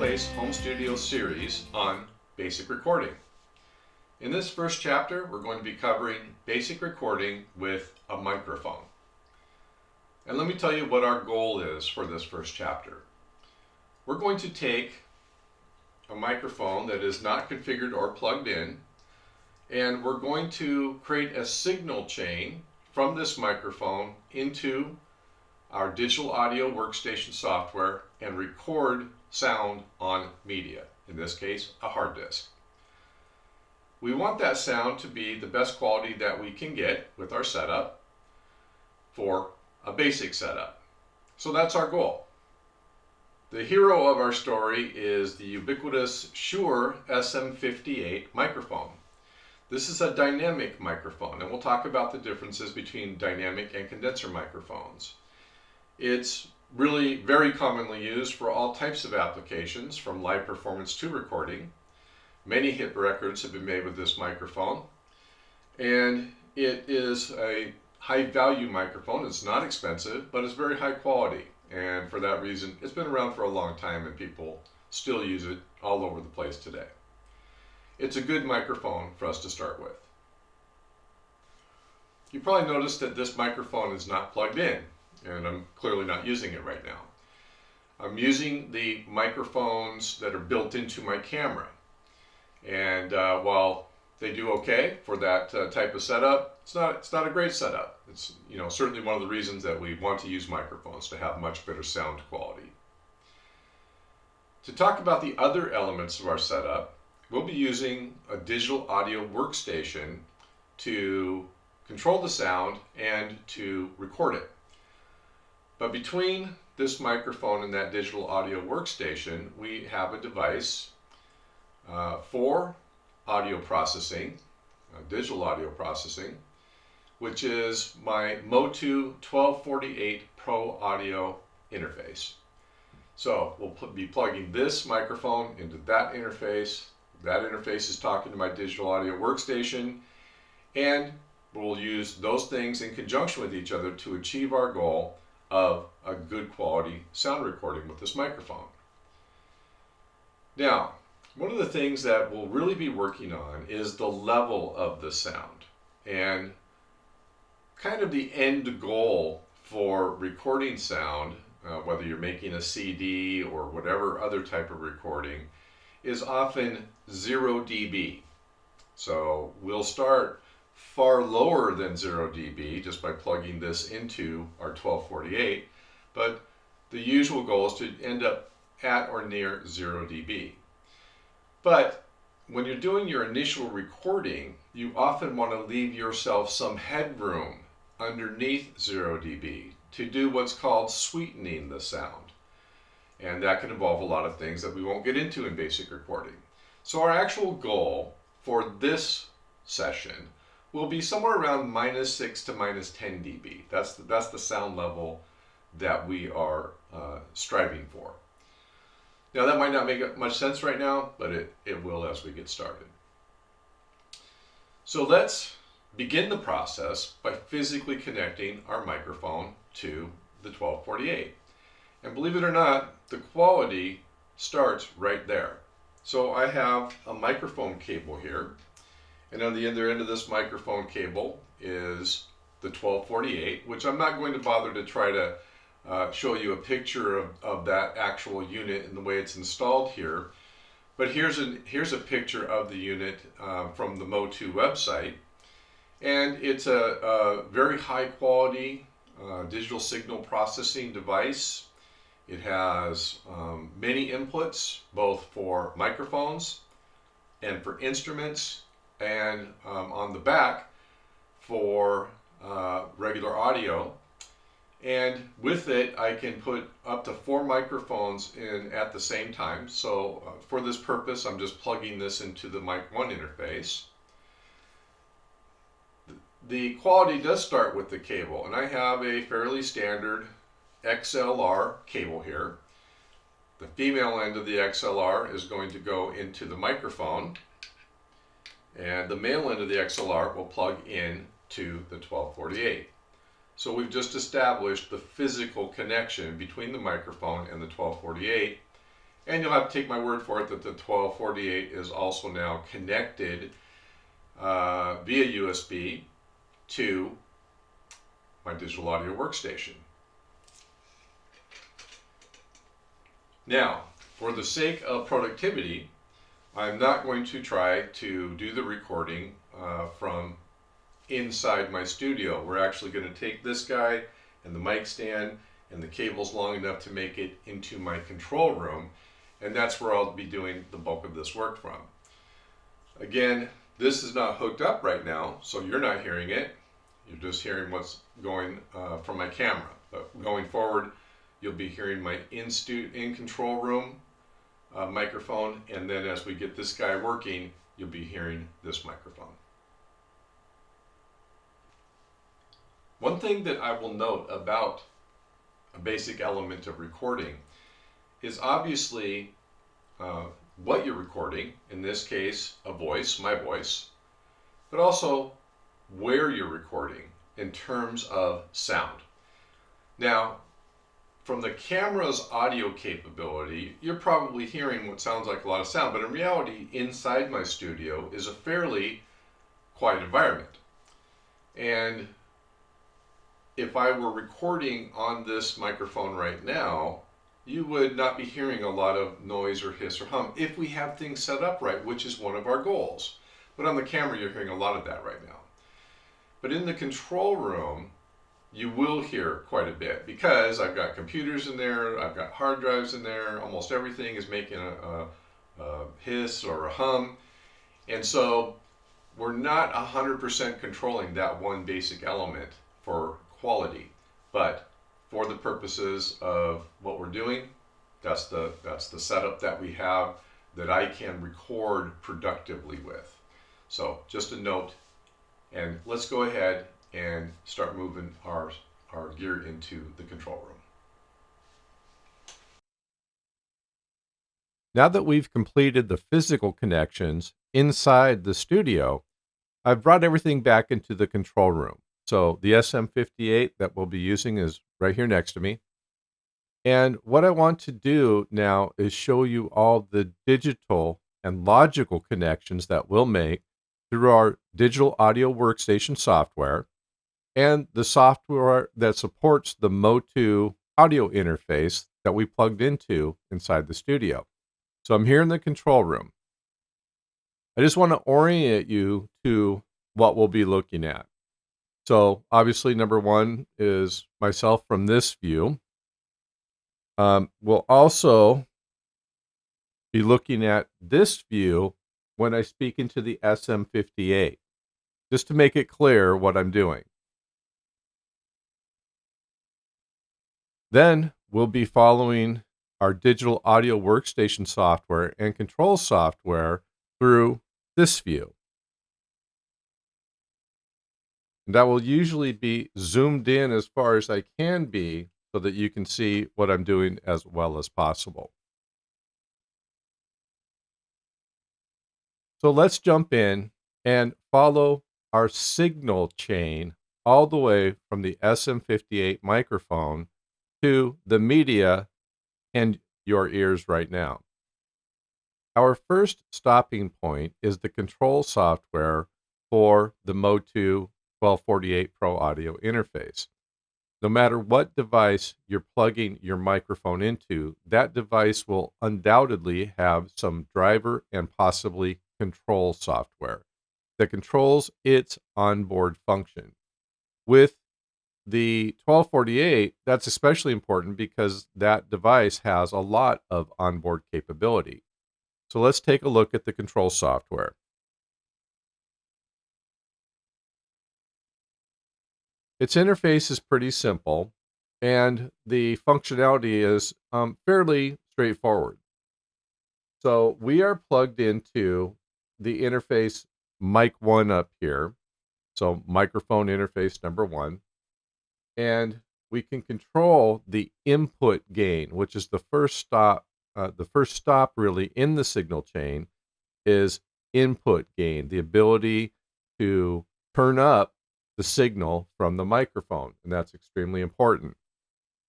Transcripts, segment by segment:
Place Home Studio series on basic recording. In this first chapter, we're going to be covering basic recording with a microphone. And let me tell you what our goal is for this first chapter. We're going to take a microphone that is not configured or plugged in, and we're going to create a signal chain from this microphone into our digital audio workstation software and record sound on media, in this case a hard disk. We want that sound to be the best quality that we can get with our setup for a basic setup. So that's our goal. The hero of our story is the ubiquitous Shure SM-58 microphone. This is a dynamic microphone, and we'll talk about the differences between dynamic and condenser microphones. It's really very commonly used for all types of applications, from live performance to recording. Many hit records have been made with this microphone, and it is a high value microphone. It's not expensive, but it's very high quality, and for that reason it's been around for a long time and people still use it all over the place today. It's a good microphone for us to start with. You probably noticed that this microphone is not plugged in, and I'm clearly not using it right now. I'm using the microphones that are built into my camera, and while they do okay for that type of setup, it's not a great setup. It's certainly one of the reasons that we want to use microphones, to have much better sound quality. To talk about the other elements of our setup, we'll be using a digital audio workstation to control the sound and to record it. But between this microphone and that digital audio workstation, we have a device for audio processing, digital audio processing, which is my Motu 1248 Pro audio interface. So we'll be plugging this microphone into that interface. That interface is talking to my digital audio workstation, and we'll use those things in conjunction with each other to achieve our goal of a good quality sound recording with this microphone. Now, one of the things that we'll really be working on is the level of the sound, and kind of the end goal for recording sound, whether you're making a CD or whatever other type of recording, is often 0 dB. So we'll start far lower than 0 dB just by plugging this into our 1248, but the usual goal is to end up at or near 0 dB. But when you're doing your initial recording, you often want to leave yourself some headroom underneath 0 dB to do what's called sweetening the sound. And that can involve a lot of things that we won't get into in basic recording. So our actual goal for this session will be somewhere around -6 to -10 dB. That's the sound level that we are striving for. Now that might not make much sense right now, but it will as we get started. So let's begin the process by physically connecting our microphone to the 1248. And believe it or not, the quality starts right there. So I have a microphone cable here, and on the other end of this microphone cable is the 1248, which I'm not going to bother to try to show you a picture of that actual unit and the way it's installed here. But here's a picture of the unit from the Motu website, and it's a very high quality digital signal processing device. It has many inputs, both for microphones and for instruments, and on the back for regular audio. And with it, I can put up to 4 microphones in at the same time. So for this purpose, I'm just plugging this into the mic 1 interface. The quality does start with the cable, and I have a fairly standard XLR cable here. The female end of the XLR is going to go into the microphone, and the male end of the XLR will plug in to the 1248. So we've just established the physical connection between the microphone and the 1248, And you'll have to take my word for it that the 1248 is also now connected via USB to my digital audio workstation. Now, for the sake of productivity, I'm not going to try to do the recording from inside my studio. We're actually going to take this guy and the mic stand and the cables long enough to make it into my control room, and that's where I'll be doing the bulk of this work from. Again, this is not hooked up right now, so you're not hearing it. You're just hearing what's going from my camera. But going forward, you'll be hearing my in control room microphone, and then as we get this guy working, you'll be hearing this microphone. One thing that I will note about a basic element of recording is obviously what you're recording, in this case a voice, my voice, but also where you're recording in terms of sound. Now, from the camera's audio capability, you're probably hearing what sounds like a lot of sound, but in reality, inside my studio is a fairly quiet environment. And if I were recording on this microphone right now, you would not be hearing a lot of noise or hiss or hum if we have things set up right, which is one of our goals. But on the camera, you're hearing a lot of that right now. But in the control room, you will hear quite a bit because I've got computers in there, I've got hard drives in there, almost everything is making a hiss or a hum. And so we're not 100% controlling that one basic element for quality, but for the purposes of what we're doing, that's the setup that we have that I can record productively with. So just a note, and let's go ahead and start moving our gear into the control room. Now that we've completed the physical connections inside the studio, I've brought everything back into the control room. So the SM-58 that we'll be using is right here next to me. And what I want to do now is show you all the digital and logical connections that we'll make through our digital audio workstation software and the software that supports the Mo2 audio interface that we plugged into inside the studio. So I'm here in the control room. I just want to orient you to what we'll be looking at. So obviously, number one is myself from this view. We'll also be looking at this view when I speak into the SM-58, just to make it clear what I'm doing. Then we'll be following our digital audio workstation software and control software through this view. And that will usually be zoomed in as far as I can be so that you can see what I'm doing as well as possible. So let's jump in and follow our signal chain all the way from the SM-58 microphone to the media and your ears right now. Our first stopping point is the control software for the Mo2 1248 Pro audio interface. No matter what device you're plugging your microphone into, that device will undoubtedly have some driver and possibly control software that controls its onboard function. With the 1248, that's especially important because that device has a lot of onboard capability. So let's take a look at the control software. Its interface is pretty simple, and the functionality is fairly straightforward. So we are plugged into the interface mic 1 up here, so microphone interface number 1, and we can control the input gain, which is the first stop. The first stop really in the signal chain is input gain, the ability to turn up the signal from the microphone, and that's extremely important.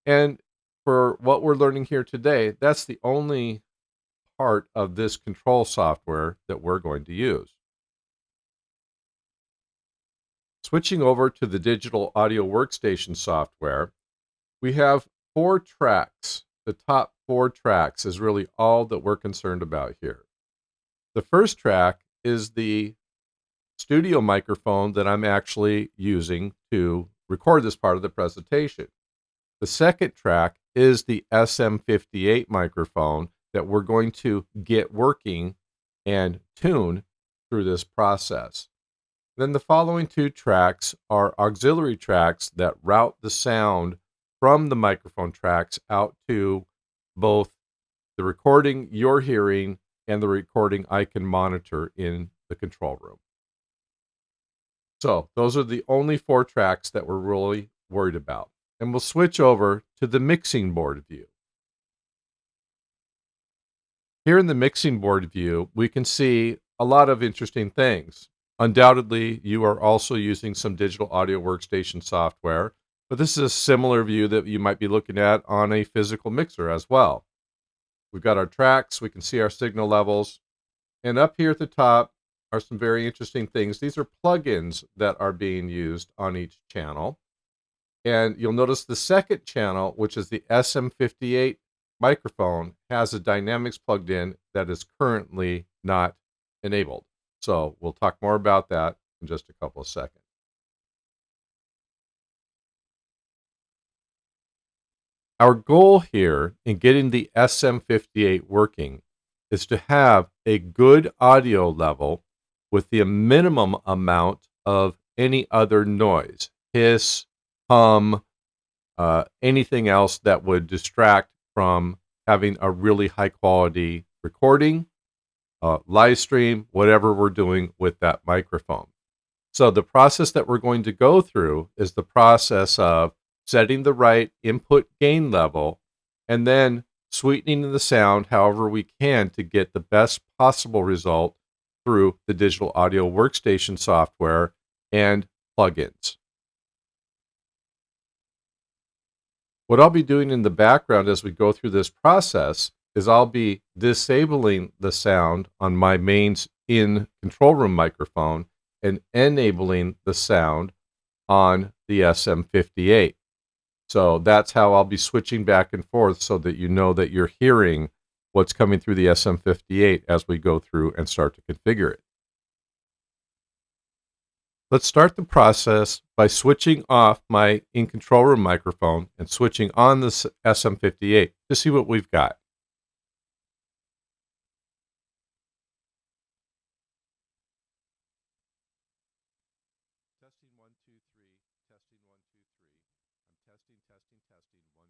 And for what we're learning here today, that's the only part of this control software that we're going to use. Switching over to the digital audio workstation software, we have 4 tracks. The top 4 tracks is really all that we're concerned about here. The first track is the studio microphone that I'm actually using to record this part of the presentation. The second track is the SM-58 microphone that we're going to get working and tune through this process. Then the following 2 tracks are auxiliary tracks that route the sound from the microphone tracks out to both the recording you're hearing and the recording I can monitor in the control room. So those are the only 4 tracks that we're really worried about. And we'll switch over to the mixing board view. Here in the mixing board view, we can see a lot of interesting things. Undoubtedly, you are also using some digital audio workstation software, but this is a similar view that you might be looking at on a physical mixer as well. We've got our tracks, we can see our signal levels, and up here at the top are some very interesting things. These are plugins that are being used on each channel. And you'll notice the second channel, which is the SM-58 microphone, has a dynamics plugged in that is currently not enabled. So we'll talk more about that in just a couple of seconds. Our goal here in getting the SM-58 working is to have a good audio level with the minimum amount of any other noise, hiss, hum, anything else that would distract from having a really high quality recording, live stream, whatever we're doing with that microphone. So the process that we're going to go through is the process of setting the right input gain level and then sweetening the sound however we can to get the best possible result through the digital audio workstation software and plugins. What I'll be doing in the background as we go through this process is I'll be disabling the sound on my mains in control room microphone and enabling the sound on the SM-58. So that's how I'll be switching back and forth so that you know that you're hearing what's coming through the SM-58 as we go through and start to configure it. Let's start the process by switching off my in control room microphone and switching on the SM-58 to see what we've got. Testing 1, 2, 3. Testing 1, 2, 3. I'm testing 1, 2, 3.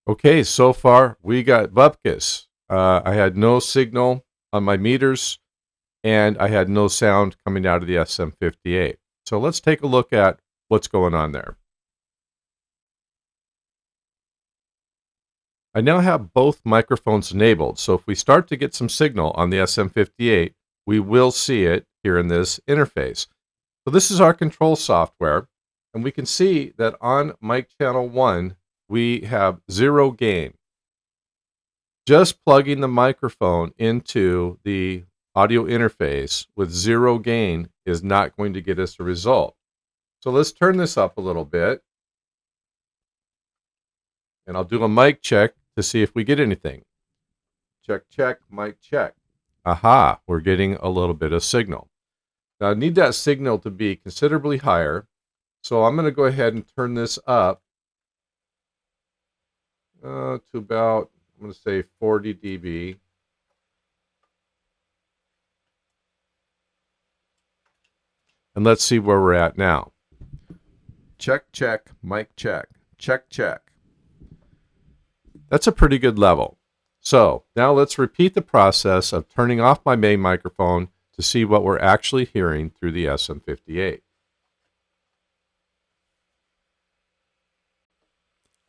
Okay, so far we got bupkis. I had no signal on my meters, and I had no sound coming out of the SM-58. So let's take a look at what's going on there. I now have both microphones enabled, so if we start to get some signal on the SM-58, we will see it here in this interface. So this is our control software, and we can see that on mic channel 1, we have 0 gain. Just plugging the microphone into the audio interface with 0 gain is not going to get us a result. So let's turn this up a little bit. And I'll do a mic check to see if we get anything. Check, check, mic check. Aha, we're getting a little bit of signal. Now I need that signal to be considerably higher. So I'm going to go ahead and turn this up to about, I'm going to say 40 dB. And let's see where we're at now. Check, check, mic check. Check, check. That's a pretty good level. So now let's repeat the process of turning off my main microphone to see what we're actually hearing through the SM-58.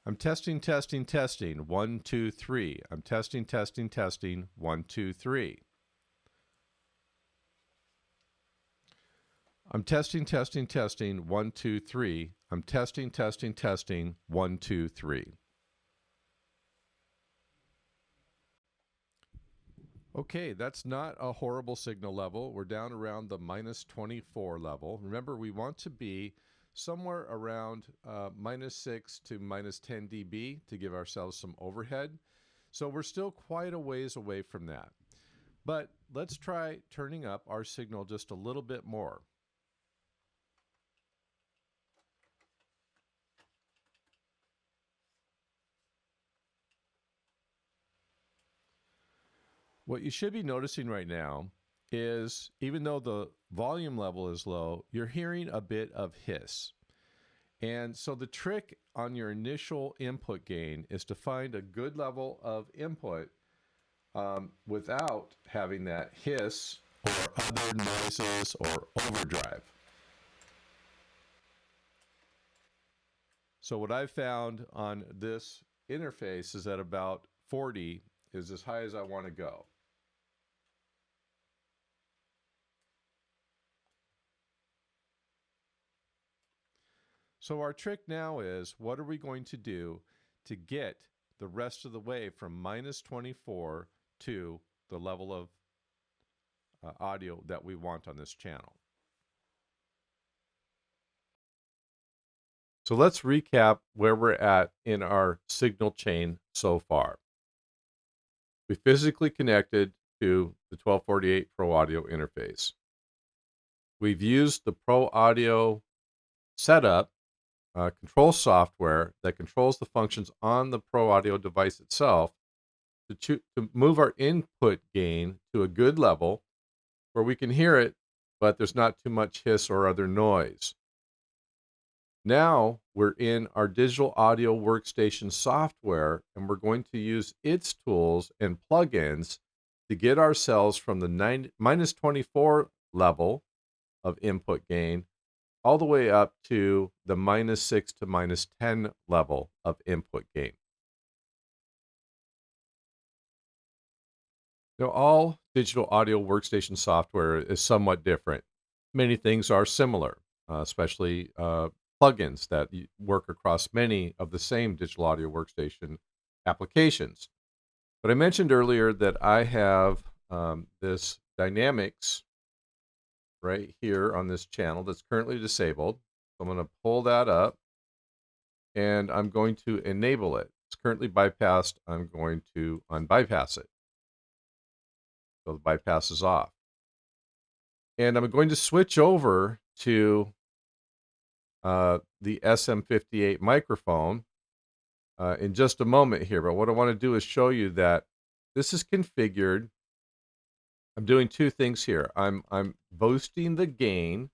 I'm testing, testing, testing. 1, 2, 3. I'm testing, testing, testing. 1, 2, 3. I'm testing, testing, testing, 1, 2, 3. I'm testing, testing, testing, 1, 2, 3. Okay, that's not a horrible signal level. We're down around the minus 24 level. Remember, we want to be somewhere around minus 6 to minus 10 dB to give ourselves some overhead. So we're still quite a ways away from that. But let's try turning up our signal just a little bit more. What you should be noticing right now is even though the volume level is low, you're hearing a bit of hiss. And so the trick on your initial input gain is to find a good level of input without having that hiss or other noises or overdrive. So what I've found on this interface is that about 40 is as high as I want to go. So our trick now is, what are we going to do to get the rest of the way from minus 24 to the level of audio that we want on this channel? So let's recap where we're at in our signal chain so far. We physically connected to the 1248 Pro Audio interface. We've used the Pro Audio setup control software that controls the functions on the Pro Audio device itself to move our input gain to a good level where we can hear it, but there's not too much hiss or other noise. Now we're in our digital audio workstation software, and we're going to use its tools and plugins to get ourselves from the minus 24 level of input gain all the way up to the minus 6 to minus 10 level of input gain. Now, all digital audio workstation software is somewhat different. Many things are similar, especially plugins that work across many of the same digital audio workstation applications. But I mentioned earlier that I have this Dynamics right here on this channel that's currently disabled. So I'm going to pull that up and I'm going to enable it. It's currently bypassed. I'm going to unbypass it. So the bypass is off. And I'm going to switch over to the SM-58 microphone in just a moment here. But what I want to do is show you that this is configured. I'm doing two things here. I'm boosting the gain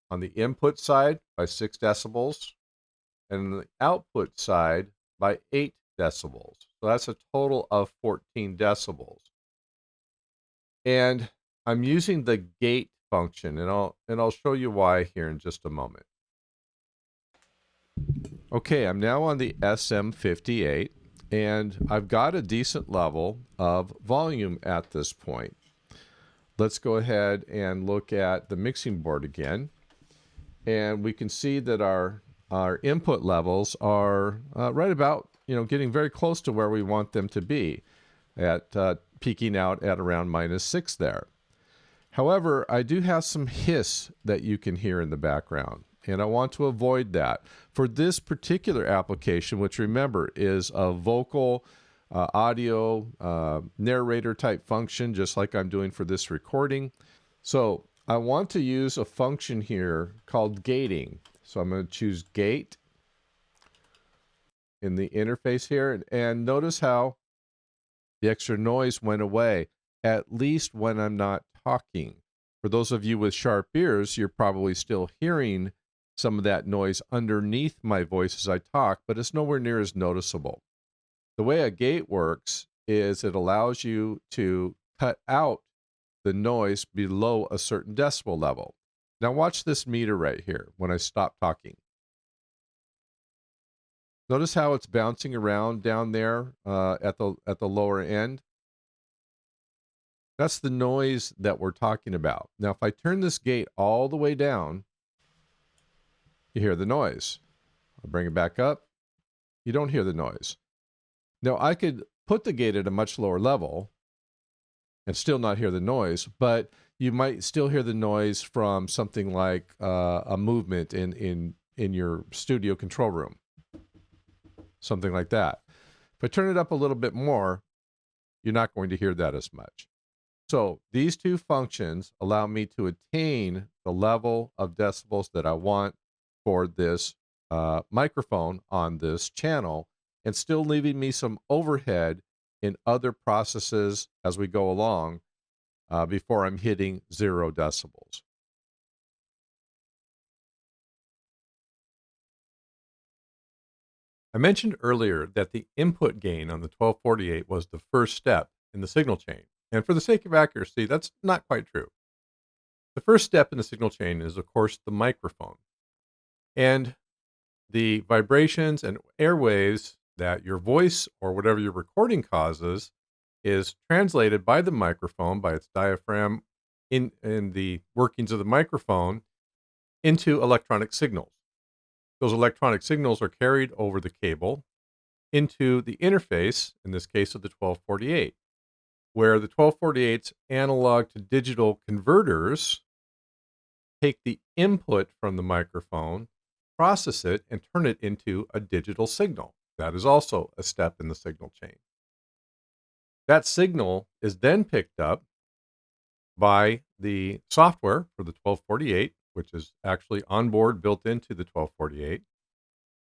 on the input side by 6 decibels and the output side by 8 decibels. So that's a total of 14 decibels. And I'm using the gate function, and I'll show you why here in just a moment. Okay, I'm now on the SM-58, and I've got a decent level of volume at this point. Let's go ahead and look at the mixing board again, and we can see that our input levels are right about, getting very close to where we want them to be, at peaking out at around minus 6 there. However, I do have some hiss that you can hear in the background, and I want to avoid that. For this particular application, which remember is a vocal audio narrator type function, just like I'm doing for this recording. So I want to use a function here called gating. So I'm going to choose gate in the interface here, and notice how the extra noise went away, at least when I'm not talking. For those of you with sharp ears, you're probably still hearing some of that noise underneath my voice as I talk, but it's nowhere near as noticeable. The way a gate works is it allows you to cut out the noise below a certain decibel level. Now watch this meter right here when I stop talking. Notice how it's bouncing around down there at the lower end. That's the noise that we're talking about. Now, if I turn this gate all the way down, you hear the noise. I'll bring it back up. You don't hear the noise. Now, I could put the gate at a much lower level and still not hear the noise, but you might still hear the noise from something like a movement in your studio control room, something like that. If I turn it up a little bit more, you're not going to hear that as much. So these two functions allow me to attain the level of decibels that I want for this microphone on this channel, and still leaving me some overhead in other processes as we go along before I'm hitting 0 decibels. I mentioned earlier that the input gain on the 1248 was the first step in the signal chain. And for the sake of accuracy, that's not quite true. The first step in the signal chain is, of course, the microphone. And the vibrations and airwaves that your voice or whatever you're recording causes is translated by the microphone, by its diaphragm, in the workings of the microphone into electronic signals. Those electronic signals are carried over the cable into the interface, in this case of the 1248, where the 1248's analog to digital converters take the input from the microphone, process it, and turn it into a digital signal. That is also a step in the signal chain. That signal is then picked up by the software for the 1248, which is actually on board built into the 1248.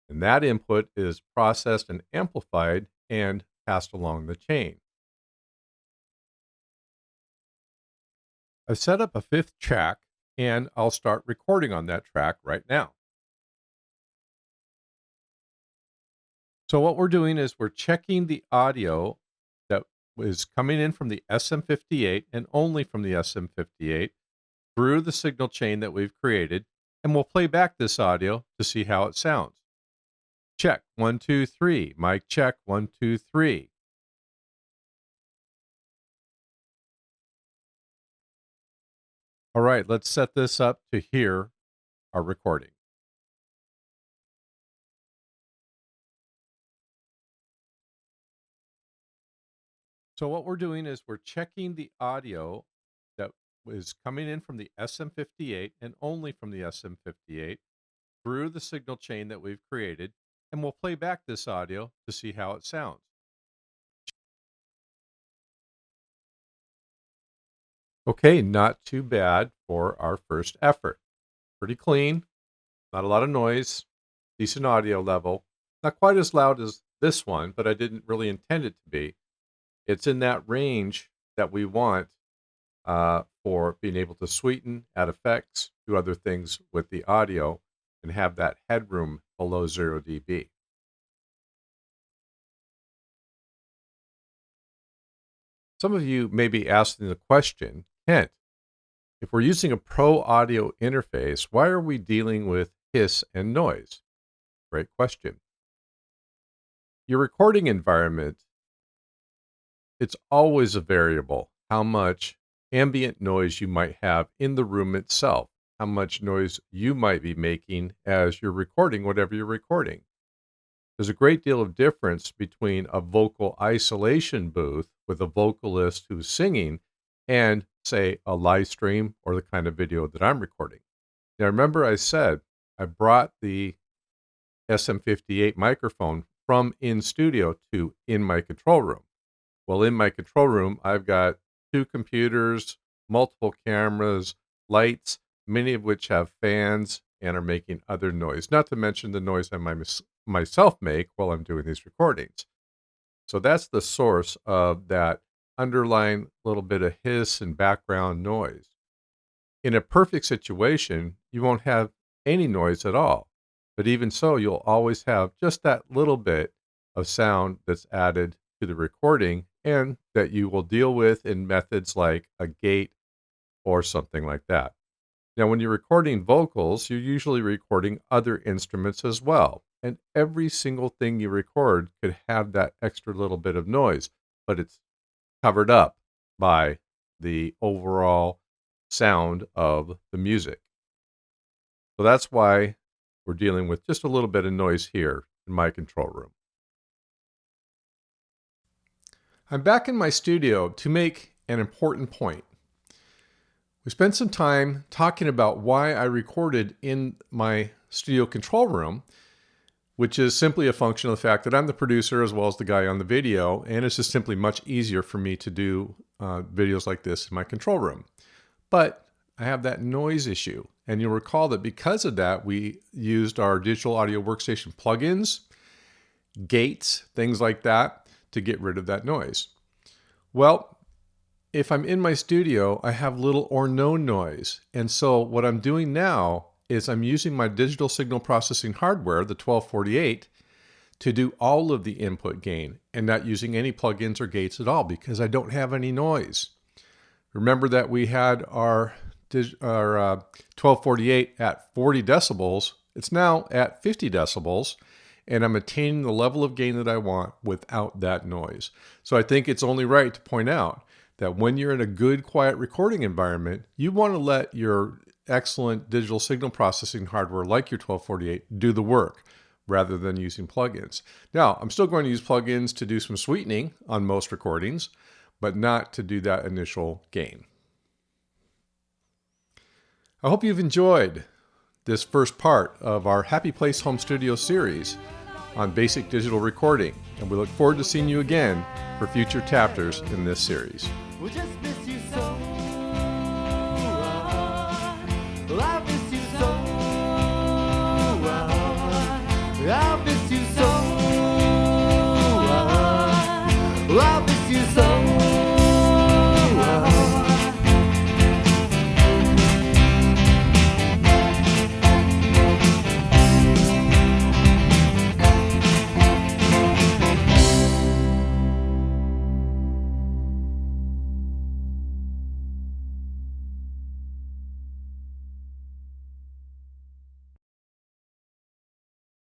And that input is processed and amplified and passed along the chain. I've set up a 5th track, and I'll start recording on that track right now. So what we're doing is we're checking the audio that is coming in from the SM-58 and only from the SM-58 through the signal chain that we've created, and we'll play back this audio to see how it sounds. Check, 1, 2, 3. Mic check, 1, 2, 3. All right, let's set this up to hear our recording. So what we're doing is we're checking the audio that is coming in from the SM-58 and only from the SM-58 through the signal chain that we've created, and we'll play back this audio to see how it sounds. Okay, not too bad for our first effort. Pretty clean, not a lot of noise, decent audio level. Not quite as loud as this one, but I didn't really intend it to be. It's in that range that we want for being able to sweeten, add effects, do other things with the audio, and have that headroom below 0 dB. Some of you may be asking the question, Kent, if we're using a pro audio interface, why are we dealing with hiss and noise? Great question. Your recording environment, it's always a variable how much ambient noise you might have in the room itself, how much noise you might be making as you're recording whatever you're recording. There's a great deal of difference between a vocal isolation booth with a vocalist who's singing and, say, a live stream or the kind of video that I'm recording. Now, remember I said I brought the SM-58 microphone from in studio to in my control room. Well, in my control room, I've got 2 computers, multiple cameras, lights, many of which have fans and are making other noise, not to mention the noise I myself make while I'm doing these recordings. So that's the source of that underlying little bit of hiss and background noise. In a perfect situation, you won't have any noise at all. But even so, you'll always have just that little bit of sound that's added to the recording and that you will deal with in methods like a gate or something like that. Now, when you're recording vocals, you're usually recording other instruments as well. And every single thing you record could have that extra little bit of noise, but it's covered up by the overall sound of the music. So that's why we're dealing with just a little bit of noise here in my control room. I'm back in my studio to make an important point. We spent some time talking about why I recorded in my studio control room, which is simply a function of the fact that I'm the producer as well as the guy on the video, and it's just simply much easier for me to do videos like this in my control room. But I have that noise issue, and you'll recall that because of that, we used our digital audio workstation plugins, gates, things like that, to get rid of that noise. Well, if I'm in my studio, I have little or no noise. And so what I'm doing now is I'm using my digital signal processing hardware, the 1248, to do all of the input gain and not using any plugins or gates at all because I don't have any noise. Remember that we had our 1248 at 40 decibels. It's now at 50 decibels. And I'm attaining the level of gain that I want without that noise. So I think it's only right to point out that when you're in a good, quiet recording environment, you want to let your excellent digital signal processing hardware like your 1248 do the work rather than using plugins. Now, I'm still going to use plugins to do some sweetening on most recordings, but not to do that initial gain. I hope you've enjoyed this first part of our Happy Place Home Studio series on basic digital recording, and we look forward to seeing you again for future chapters in this series. We'll just be